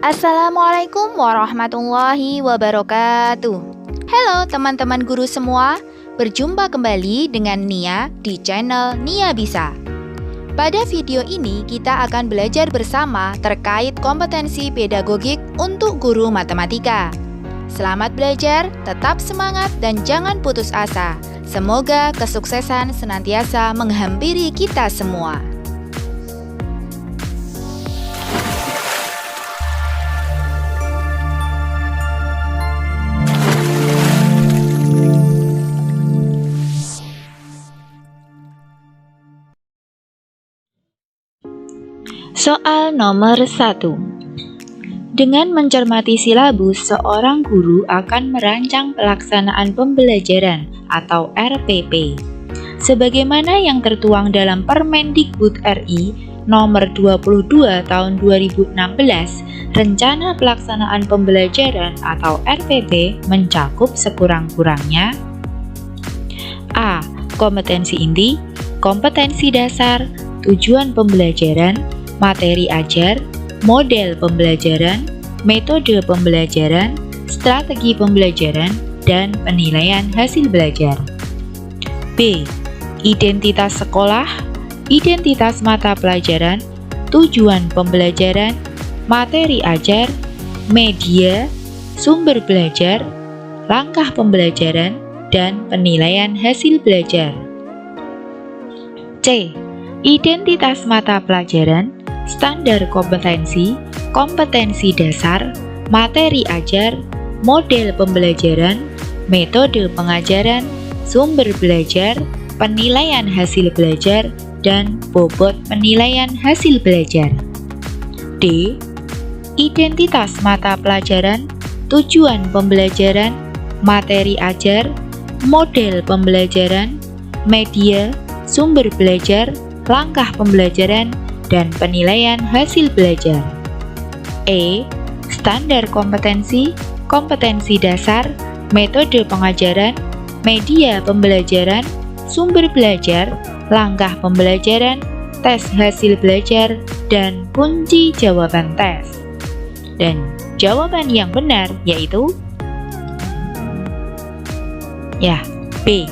Assalamualaikum warahmatullahi wabarakatuh. Halo teman-teman guru semua, berjumpa kembali dengan Nia di channel Nia Bisa. Pada video ini kita akan belajar bersama terkait kompetensi pedagogik untuk guru matematika. Selamat belajar, tetap semangat dan jangan putus asa. Semoga kesuksesan senantiasa menghampiri kita semua. Soal nomor 1. Dengan mencermati silabus, seorang guru akan merancang pelaksanaan pembelajaran atau RPP. Sebagaimana yang tertuang dalam Permendikbud RI nomor 22 tahun 2016, rencana pelaksanaan pembelajaran atau RPP mencakup sekurang-kurangnya A. Kompetensi inti, kompetensi dasar, tujuan pembelajaran, materi ajar, model pembelajaran, metode pembelajaran, strategi pembelajaran, dan penilaian hasil belajar. B. Identitas sekolah, identitas mata pelajaran, tujuan pembelajaran, materi ajar, media, sumber belajar, langkah pembelajaran, dan penilaian hasil belajar. C. Identitas mata pelajaran, standar kompetensi, kompetensi dasar, materi ajar, model pembelajaran, metode pengajaran, sumber belajar, penilaian hasil belajar, dan bobot penilaian hasil belajar. D. Identitas mata pelajaran, tujuan pembelajaran, materi ajar, model pembelajaran, media, sumber belajar, langkah pembelajaran, dan penilaian hasil belajar. E. Standar kompetensi, kompetensi dasar, metode pengajaran, media pembelajaran, sumber belajar, langkah pembelajaran, tes hasil belajar, dan kunci jawaban tes. Dan jawaban yang benar yaitu B.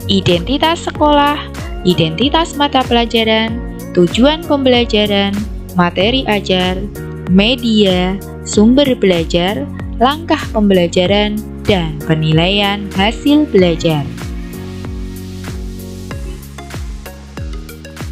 Identitas sekolah, identitas mata pelajaran, tujuan pembelajaran, materi ajar, media, sumber belajar, langkah pembelajaran, dan penilaian hasil belajar.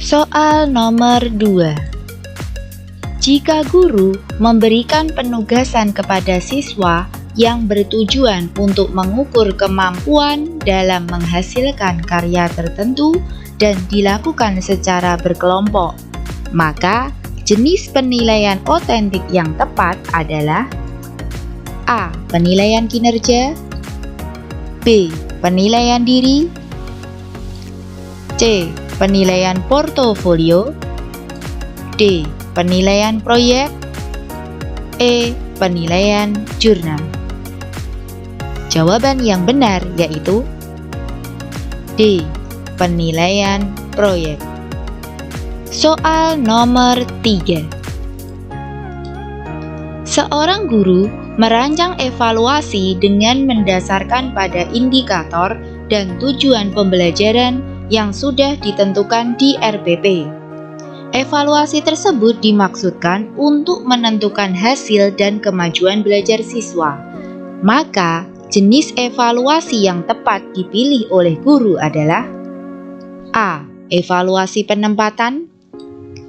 Soal nomor 2. Jika guru memberikan penugasan kepada siswa yang bertujuan untuk mengukur kemampuan dalam menghasilkan karya tertentu dan dilakukan secara berkelompok, maka jenis penilaian otentik yang tepat adalah A. Penilaian kinerja, B. Penilaian diri, C. Penilaian portofolio, D. Penilaian proyek, E. Penilaian jurnal. Jawaban yang benar yaitu D. Penilaian proyek. Soal nomor 3. Seorang guru merancang evaluasi dengan mendasarkan pada indikator dan tujuan pembelajaran yang sudah ditentukan di RPP. Evaluasi tersebut dimaksudkan untuk menentukan hasil dan kemajuan belajar siswa. Maka, jenis evaluasi yang tepat dipilih oleh guru adalah A. Evaluasi penempatan,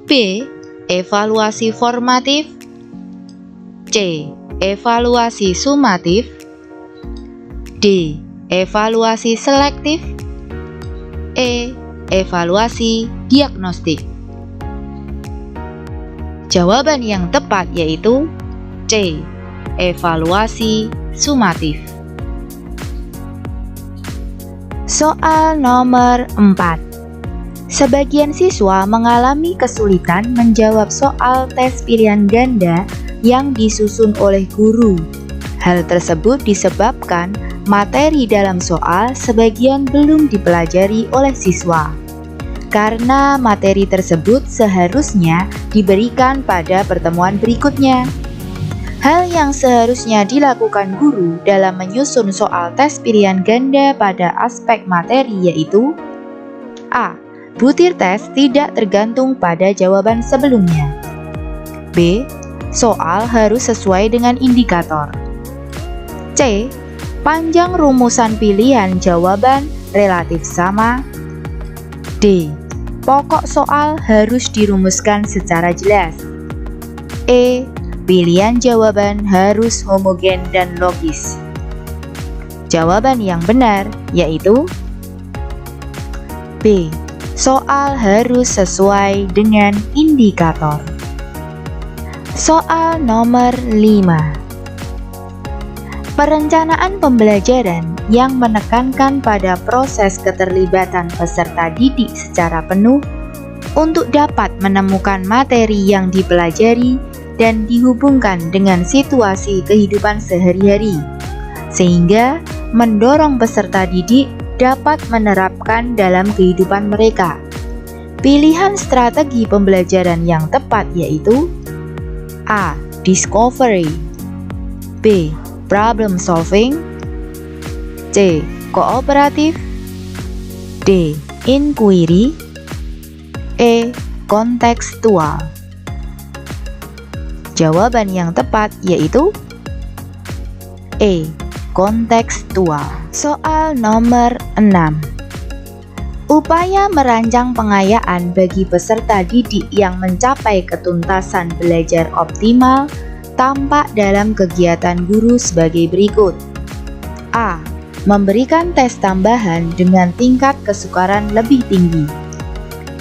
B. Evaluasi formatif, C. Evaluasi sumatif, D. Evaluasi selektif, E. Evaluasi diagnostik. Jawaban yang tepat yaitu C. Evaluasi sumatif. Soal nomor 4. Sebagian siswa mengalami kesulitan menjawab soal tes pilihan ganda yang disusun oleh guru. Hal tersebut disebabkan materi dalam soal sebagian belum dipelajari oleh siswa. Karena materi tersebut seharusnya diberikan pada pertemuan berikutnya. Hal yang seharusnya dilakukan guru dalam menyusun soal tes pilihan ganda pada aspek materi yaitu: A. Butir tes tidak tergantung pada jawaban sebelumnya. B. Soal harus sesuai dengan indikator. C. Panjang rumusan pilihan jawaban relatif sama. D. Pokok soal harus dirumuskan secara jelas. E. Pilihan jawaban harus homogen dan logis. Jawaban yang benar yaitu B. Soal harus sesuai dengan indikator. Soal nomor 5. Perencanaan pembelajaran yang menekankan pada proses keterlibatan peserta didik secara penuh untuk dapat menemukan materi yang dipelajari dan dihubungkan dengan situasi kehidupan sehari-hari, sehingga mendorong peserta didik dapat menerapkan dalam kehidupan mereka. Pilihan strategi pembelajaran yang tepat yaitu: A. Discovery. B. Problem solving. C. Kooperatif. D. Inquiry. E. Kontekstual. Jawaban yang tepat yaitu E. Kontekstual. Soal nomor 6. Upaya merancang pengayaan bagi peserta didik yang mencapai ketuntasan belajar optimal tampak dalam kegiatan guru sebagai berikut. A. Memberikan tes tambahan dengan tingkat kesukaran lebih tinggi.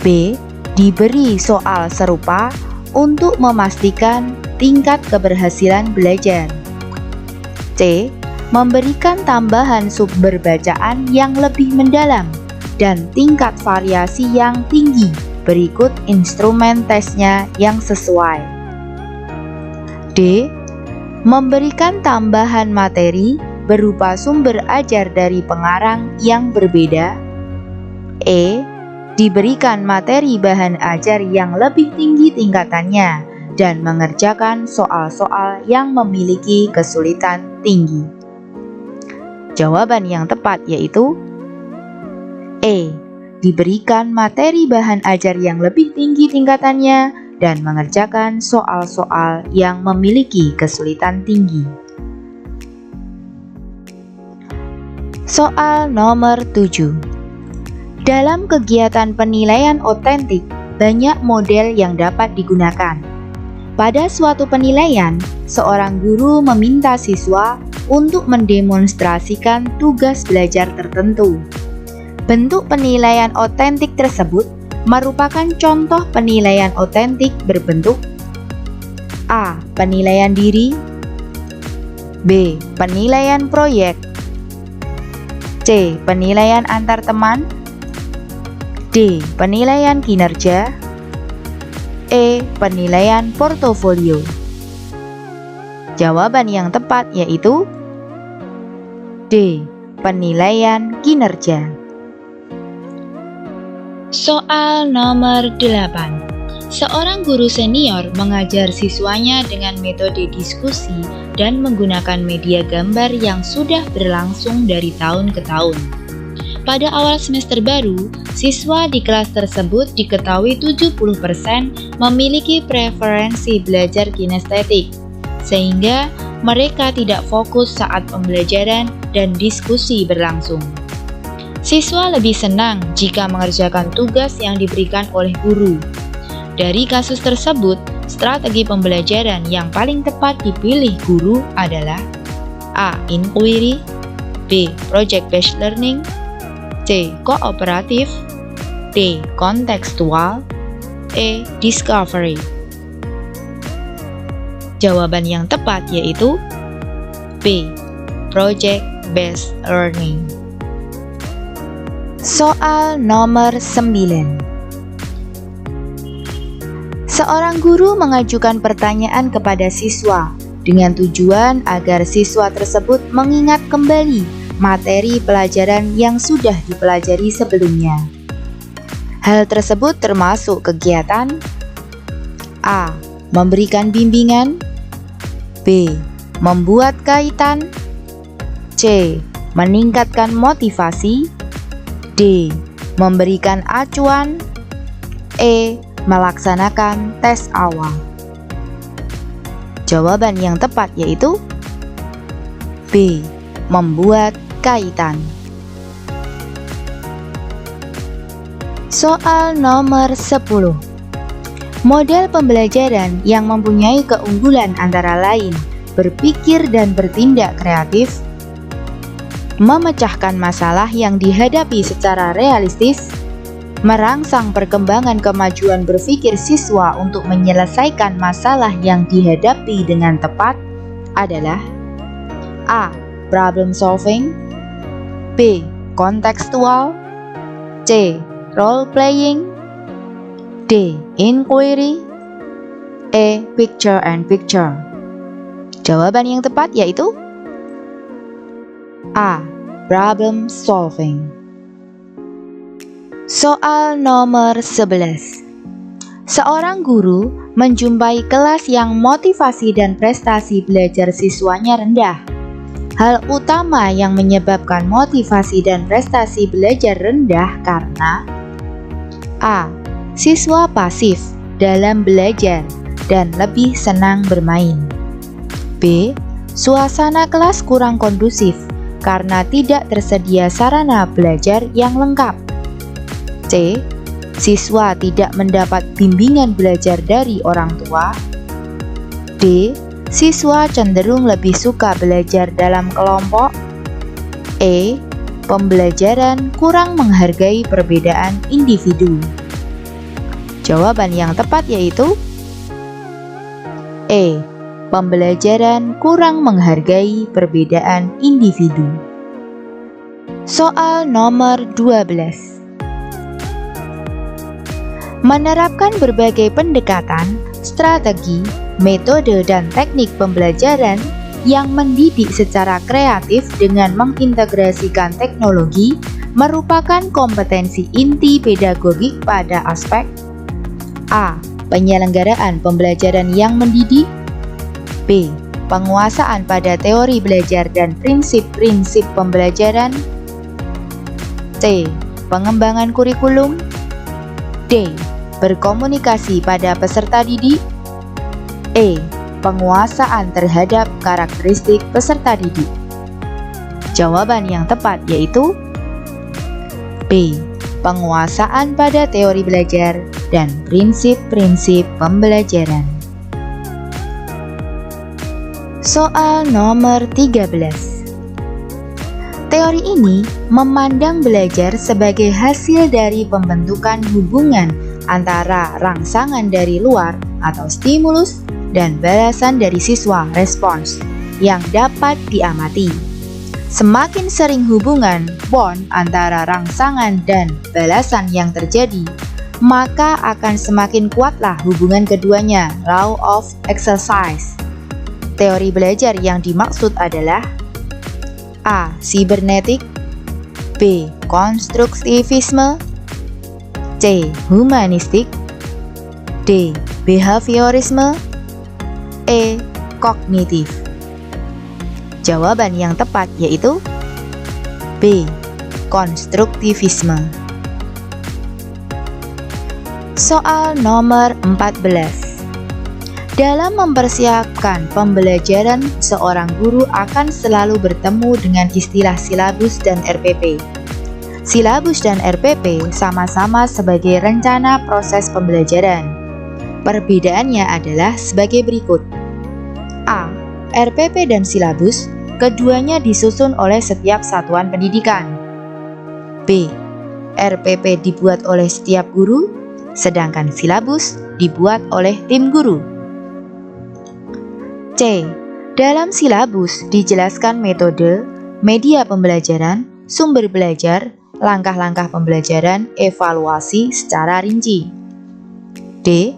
B. Diberi soal serupa untuk memastikan tingkat keberhasilan belajar. C. Memberikan tambahan sumber bacaan yang lebih mendalam dan tingkat variasi yang tinggi berikut instrumen tesnya yang sesuai. D. Memberikan tambahan materi berupa sumber ajar dari pengarang yang berbeda. E. Diberikan materi bahan ajar yang lebih tinggi tingkatannya dan mengerjakan soal-soal yang memiliki kesulitan tinggi. Jawaban yang tepat yaitu E. Diberikan materi bahan ajar yang lebih tinggi tingkatannya dan mengerjakan soal-soal yang memiliki kesulitan tinggi. Soal nomor 7. Dalam kegiatan penilaian otentik, banyak model yang dapat digunakan. Pada suatu penilaian, seorang guru meminta siswa untuk mendemonstrasikan tugas belajar tertentu. Bentuk penilaian otentik tersebut merupakan contoh penilaian otentik berbentuk: A. Penilaian diri. B. Penilaian proyek. C. Penilaian antar teman. D. Penilaian kinerja. E. Penilaian portofolio. Jawaban yang tepat yaitu D. Penilaian kinerja. Soal nomor 8. Seorang guru senior mengajar siswanya dengan metode diskusi dan menggunakan media gambar yang sudah berlangsung dari tahun ke tahun. Pada awal semester baru, siswa di kelas tersebut diketahui 70% memiliki preferensi belajar kinestetik, sehingga mereka tidak fokus saat pembelajaran dan diskusi berlangsung. Siswa lebih senang jika mengerjakan tugas yang diberikan oleh guru. Dari kasus tersebut, strategi pembelajaran yang paling tepat dipilih guru adalah A. Inquiry. B. Project-based learning. C. Kooperatif. D. Kontekstual. E. Discovery. Jawaban yang tepat yaitu B. Project-based learning. Soal nomor 9. Seorang guru mengajukan pertanyaan kepada siswa dengan tujuan agar siswa tersebut mengingat kembali materi pelajaran yang sudah dipelajari sebelumnya. Hal tersebut termasuk kegiatan A. Memberikan bimbingan. B. B. Membuat kaitan. C. Meningkatkan motivasi. D. Memberikan acuan. E. Melaksanakan tes awal. Jawaban yang tepat yaitu B. Membuat kaitan. Soal nomor 10. Model pembelajaran yang mempunyai keunggulan antara lain berpikir dan bertindak kreatif, memecahkan masalah yang dihadapi secara realistis, merangsang perkembangan kemajuan berpikir siswa untuk menyelesaikan masalah yang dihadapi dengan tepat adalah A. Problem solving, B. Kontekstual, C. Role playing, D. Inquiry, E. Picture and picture. Jawaban yang tepat yaitu A. Problem solving. Soal nomor 11. Seorang guru menjumpai kelas yang motivasi dan prestasi belajar siswanya rendah. Hal utama yang menyebabkan motivasi dan prestasi belajar rendah karena A. Siswa pasif dalam belajar dan lebih senang bermain. B. Suasana kelas kurang kondusif karena tidak tersedia sarana belajar yang lengkap. C. Siswa tidak mendapat bimbingan belajar dari orang tua. D. Siswa cenderung lebih suka belajar dalam kelompok. E. Pembelajaran kurang menghargai perbedaan individu. Jawaban yang tepat yaitu E. Pembelajaran kurang menghargai perbedaan individu. Soal nomor 12. Menerapkan berbagai pendekatan, strategi, metode dan teknik pembelajaran yang mendidik secara kreatif dengan mengintegrasikan teknologi merupakan kompetensi inti pedagogik pada aspek A. Penyelenggaraan pembelajaran yang mendidik, B. Penguasaan pada teori belajar dan prinsip-prinsip pembelajaran, C. Pengembangan kurikulum, D. Berkomunikasi pada peserta didik, E. Penguasaan terhadap karakteristik peserta didik. Jawaban yang tepat yaitu B. Penguasaan pada teori belajar dan prinsip-prinsip pembelajaran. Soal nomor 13. Teori ini memandang belajar sebagai hasil dari pembentukan hubungan antara rangsangan dari luar atau stimulus dan balasan dari siswa respons yang dapat diamati. Semakin sering hubungan bond antara rangsangan dan balasan yang terjadi, maka akan semakin kuatlah hubungan keduanya. Law of exercise. Teori belajar yang dimaksud adalah A. Cybernetic, B. Konstruktivisme, C. Humanistik, D. Behaviorisme, E. Kognitif. Jawaban yang tepat yaitu B. Konstruktivisme. Soal nomor 14. Dalam mempersiapkan pembelajaran, seorang guru akan selalu bertemu dengan istilah silabus dan RPP. Silabus dan RPP sama-sama sebagai rencana proses pembelajaran. Perbedaannya adalah sebagai berikut. A. RPP dan silabus, keduanya disusun oleh setiap satuan pendidikan. B. RPP dibuat oleh setiap guru, sedangkan silabus dibuat oleh tim guru. C. Dalam silabus dijelaskan metode, media pembelajaran, sumber belajar, langkah-langkah pembelajaran, evaluasi secara rinci. D.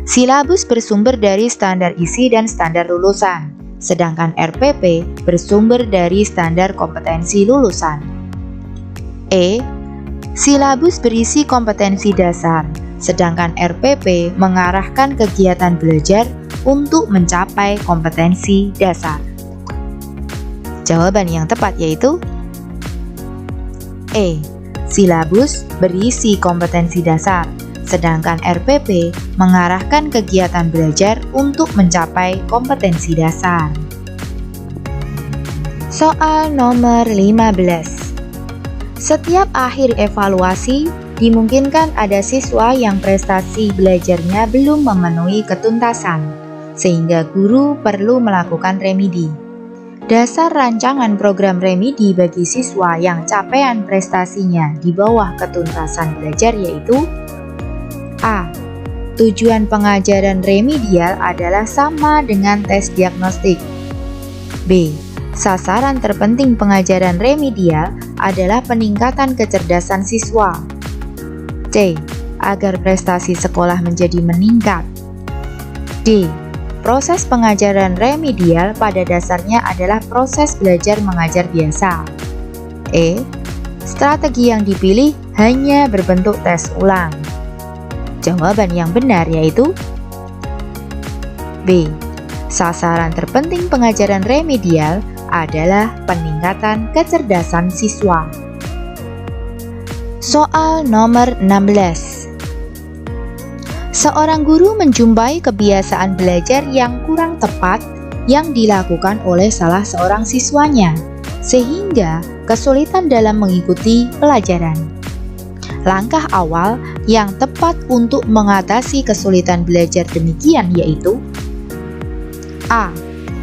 Silabus bersumber dari standar isi dan standar lulusan, sedangkan RPP bersumber dari standar kompetensi lulusan. E. Silabus berisi kompetensi dasar, sedangkan RPP mengarahkan kegiatan belajar untuk mencapai kompetensi dasar? Jawaban yang tepat yaitu E. Silabus berisi kompetensi dasar, sedangkan RPP mengarahkan kegiatan belajar untuk mencapai kompetensi dasar. Soal nomor 15. Setiap akhir evaluasi, dimungkinkan ada siswa yang prestasi belajarnya belum memenuhi ketuntasan, sehingga guru perlu melakukan remedi. Dasar rancangan program remedi bagi siswa yang capaian prestasinya di bawah ketuntasan belajar yaitu A. Tujuan pengajaran remedial adalah sama dengan tes diagnostik. B. Sasaran terpenting pengajaran remedial adalah peningkatan kecerdasan siswa. C. Agar prestasi sekolah menjadi meningkat. D. Proses pengajaran remedial pada dasarnya adalah proses belajar mengajar biasa. E. Strategi yang dipilih hanya berbentuk tes ulang. Jawaban yang benar yaitu B. Sasaran terpenting pengajaran remedial adalah peningkatan kecerdasan siswa. Soal nomor 16. Seorang guru menjumpai kebiasaan belajar yang kurang tepat yang dilakukan oleh salah seorang siswanya, sehingga kesulitan dalam mengikuti pelajaran. Langkah awal yang tepat untuk mengatasi kesulitan belajar demikian yaitu A.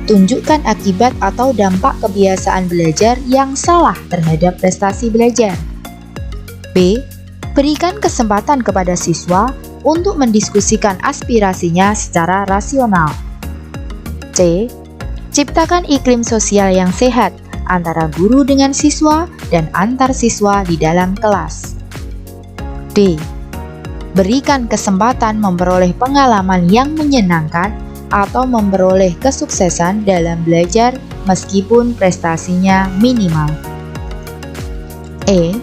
Tunjukkan akibat atau dampak kebiasaan belajar yang salah terhadap prestasi belajar. B. Berikan kesempatan kepada siswa untuk mendiskusikan aspirasinya secara rasional. C. Ciptakan iklim sosial yang sehat antara guru dengan siswa dan antar siswa di dalam kelas. D. Berikan kesempatan memperoleh pengalaman yang menyenangkan atau memperoleh kesuksesan dalam belajar meskipun prestasinya minimal. E.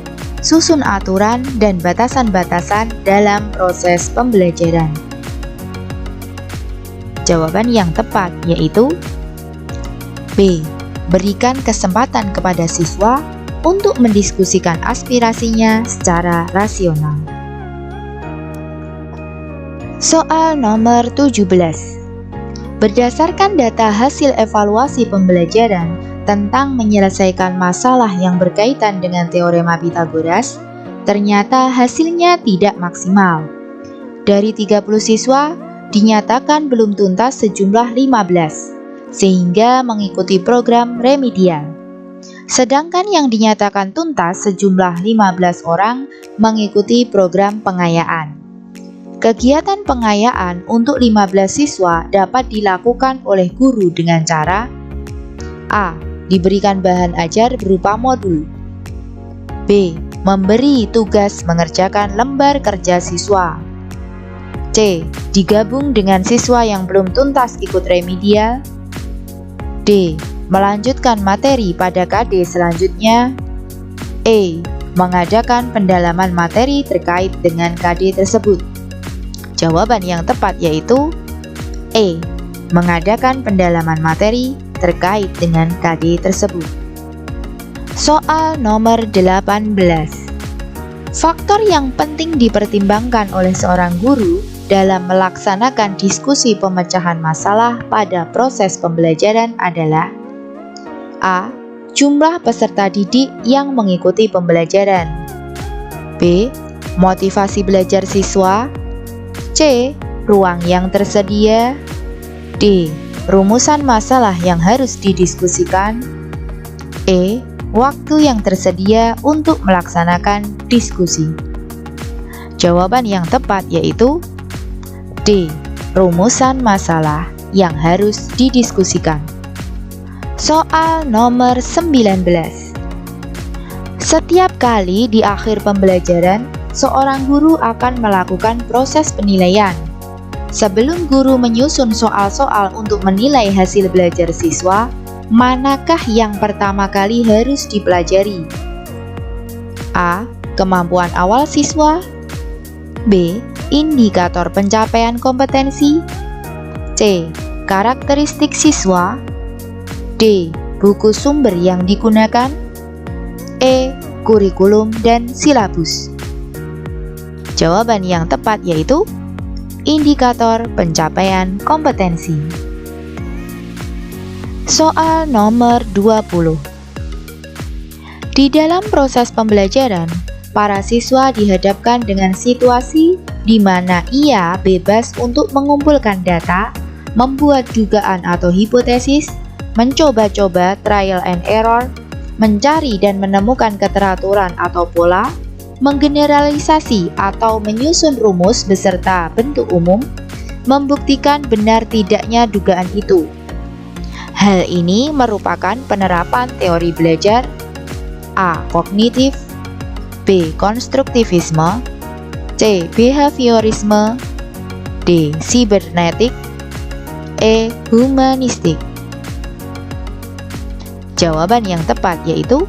Susun aturan dan batasan-batasan dalam proses pembelajaran. Jawaban yang tepat yaitu B. Berikan kesempatan kepada siswa untuk mendiskusikan aspirasinya secara rasional. Soal nomor 17. Berdasarkan data hasil evaluasi pembelajaran tentang menyelesaikan masalah yang berkaitan dengan teorema Pythagoras, ternyata hasilnya tidak maksimal. Dari 30 siswa, dinyatakan belum tuntas sejumlah 15, sehingga mengikuti program remedial. Sedangkan yang dinyatakan tuntas sejumlah 15 orang mengikuti program pengayaan. Kegiatan pengayaan untuk 15 siswa dapat dilakukan oleh guru dengan cara A. Diberikan bahan ajar berupa modul. B. Memberi tugas mengerjakan lembar kerja siswa. C. Digabung dengan siswa yang belum tuntas ikut remedial. D. Melanjutkan materi pada KD selanjutnya. E. Mengadakan pendalaman materi terkait dengan KD tersebut. Jawaban yang tepat yaitu E. Mengadakan pendalaman materi terkait dengan KD tersebut. Soal nomor 18. Faktor yang penting dipertimbangkan oleh seorang guru dalam melaksanakan diskusi pemecahan masalah pada proses pembelajaran adalah A. Jumlah peserta didik yang mengikuti pembelajaran. B. Motivasi belajar siswa. C. Ruang yang tersedia. D. Rumusan masalah yang harus didiskusikan. E. Waktu yang tersedia untuk melaksanakan diskusi. Jawaban yang tepat yaitu D. Rumusan masalah yang harus didiskusikan. Soal nomor 19. Setiap kali di akhir pembelajaran, seorang guru akan melakukan proses penilaian. Sebelum guru menyusun soal-soal untuk menilai hasil belajar siswa, manakah yang pertama kali harus dipelajari? A. Kemampuan awal siswa. B. Indikator pencapaian kompetensi. C. Karakteristik siswa. D. Buku sumber yang digunakan. E. Kurikulum dan silabus. Jawaban yang tepat yaitu indikator pencapaian kompetensi. Soal nomor 20. Di dalam proses pembelajaran, para siswa dihadapkan dengan situasi di mana ia bebas untuk mengumpulkan data, membuat dugaan atau hipotesis, mencoba-coba trial and error, mencari dan menemukan keteraturan atau pola, menggeneralisasi atau menyusun rumus beserta bentuk umum, membuktikan benar tidaknya dugaan itu. Hal ini merupakan penerapan teori belajar A. Kognitif, B. Konstruktivisme, C. Behaviorisme, D. Sibernetik, E. Humanistik. Jawaban yang tepat yaitu